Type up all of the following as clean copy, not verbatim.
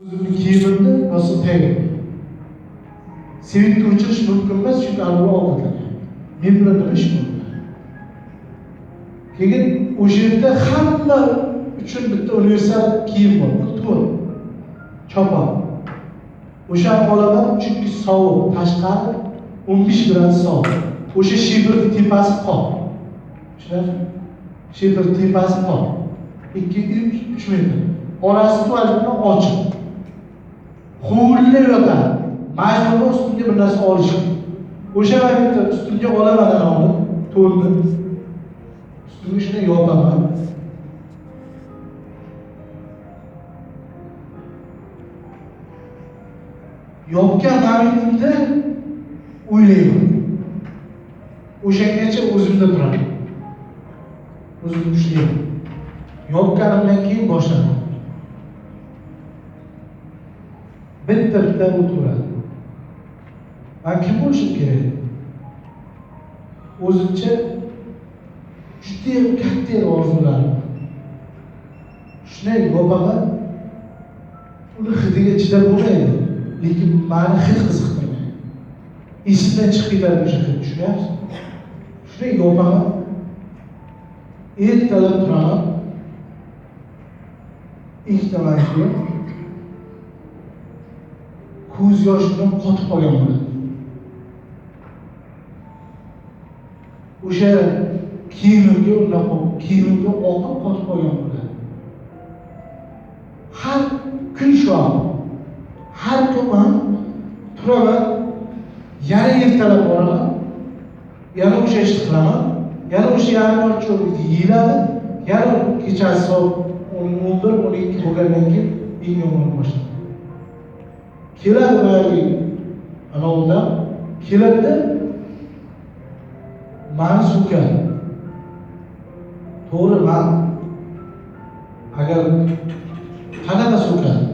O'zimni kiyimimni rosa tayyor. Sevinchni o'chirish mumkin emas, chunki arvoh ovqatlangan. Men bilan nima ish bo'ldi? Keyin o'sha yerda hamma uchun bitta universal kiyim bor, to'r, chopon. O'shani olaman, chunki sovuq, tashqari 15 gradus sovuq. O'sha shifrning tepasi qor. Tushunarli? Shifr tepasi qor. 2-3 metr. Orasi tualet bilan ochiq. Huvillab yotadi. Majbur ustunga bir narsa olishim. O'sha vaqtda ustunga olaman ana to'rni. Ustunga shuni yopaman. Yopgan momentimda o'ylayman. O'shagacha o'zimda turaman. O'zimni ushlayman. Yopganimdan keyin boshladim. Bitta o'tiradi. Men kim bo'lishim kerak? O'zimcha juda katta orzularim. Shunday yopaman. Uni hidiga chidab bo'lmaydi. Lekin meni hid qiziqtirmaydi. Esimdan chiqib ketadi o'sha hid, tushunyapsiz? Shunday yopaman. Ertalab turaman. Ikkita mashina ko'z yoshimdan qotib qolgan bo'ladi. O'sha kiyimimga kiyimimga oqib qotib qolgan bo'ladi. Har kun shu har kun men turaman, yana ertalab boraman, yana o'sha ishni qilaman, yana o'sha yarim ortiqcha yeyiladi, yana kechasi soat 11-12 bo'lgandan keyin eng yomon boshlaydi. Keladi boyagi anovdan, keladi mani so'kadi. To'g'ri, men agar qanaqa so'kadi,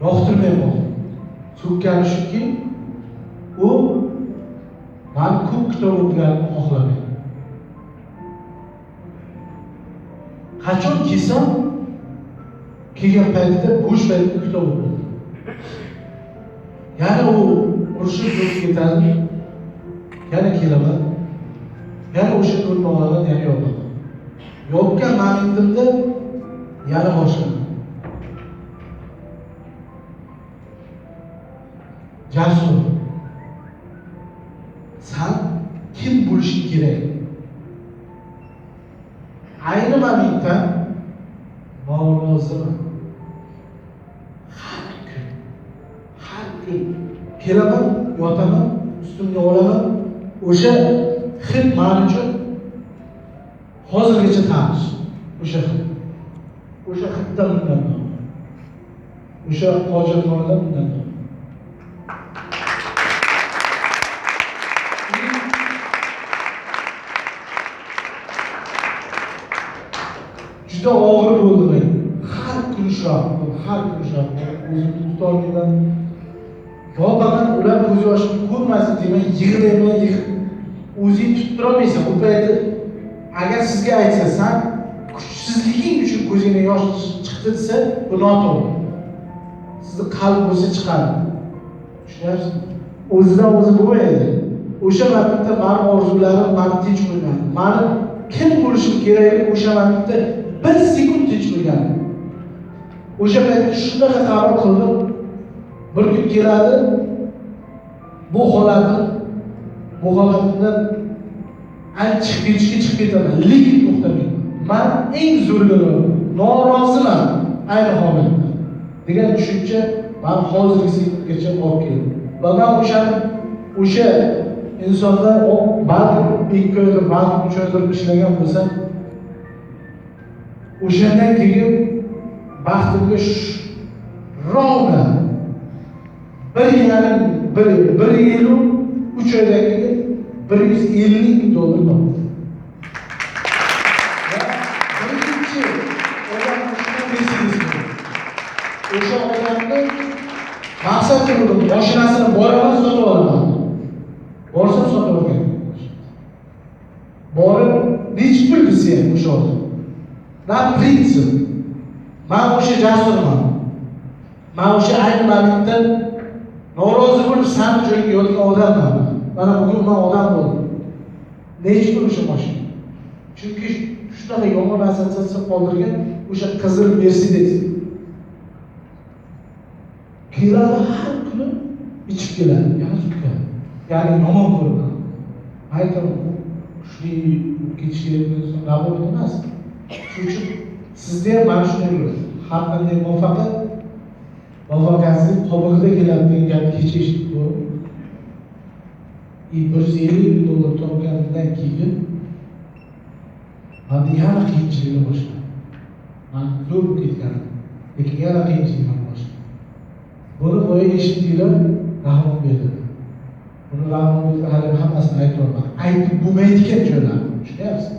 yoqtirmayman. So'kkani shuki, u men ko'p kitob o'qiganimni xohlamaydi. Qachon kelsam, kelgan paytida bo'sh paytda kitob o'qiydi. Yana u urushib o'tib ketadi. Yana kelaman. Yana o'sha to'rni olaman, yana yopaman. Yopgan momentimda yana boshlayman. Jasur. Sen kim bo'lishing kerak? Ayni momentda Mavloziman. Har kun kelaman, yotaman, ustimga olaman. O'sha hid men uchun hozirgacha tanish. O'sha hid. O'sha hiddan minnatdorman. O'sha hojatxonadan minnatdorman. Juda og'ir bo'ldi men. Har kun shu, o'zimni tutolmayman. Yopaman, ular ko'z yoshimni ko'rmasin deyman, yig'layman. O'zing tutib turolmaysan. Bu paytda agar sizga aytsa, sen kuchsizliging uchun ko'zingdan yosh chiqdi desa, bu noto'g'ri. Sizni qalb bo'lsa chiqadi. Tushunyapsizmi? O'zidan o'zi bo'lmaydi. O'sha vaqtda men orzularim meni tinch qo'ygan. Meni kim bo'lishim kerak? O'sha vaqtda 1 sekund tinch qo'ygan. O'sha paytda shunaqa qaror qildim. Bir kun keladi, bu holatimdan ancha chiqib ketaman, lekin to'xtamayman. Men eng zo'rgaroq noroziman ayni holatda degan tushuncha men hozirgacha olib keldim. Va men o'sha insonlar balkim 2 oydir, balkim 3 oydir ishlagan bo'lsam, o'shandan keyin baxtimga rovna 1 yil 3 oydan keyin $150,000 topdim. Birinchi odam o'sha odamni maqsad qildim, mashinasini boraman sotib olaman. Borsam sotib olgan. Borib, nechi pul desa ham o'sha odam. Na prinsip. Men o'sha jasurman. Men o'sha ayni momentda norozi bo'lib sani joyga yotgan odamman. Mana bugun men odam bo'ldim. Necha kun o'sha mashina? Chunki shunaqa yomon assotsiatsiya qoldirgan o'sha qizil Mercedes. Keladi har kuni ichib keladi, yana sutka. Ya'ni yomon ko'radi. Aytaman, kuchli ketish kerak bo'lsa, nazorat emas. Shuning uchun sizda ham mana shunday bo'ladi. Har qanday muvaffaqiyatsizlik qobig'ida keladi degan gapni kecha eshitib ko'rdim. $150 topgandan keyin hadi yana qiyinchiliklar boshladi. Men zo'r ketganim, lekin yana qiyinchiliklar boshladi. Buni boya eshitdinglar, rahmon berdi. Buni rahmon berdi, hali hammasini aytib olmadim. Aytib bo'lmaydigan joylar, tushunyapsiz?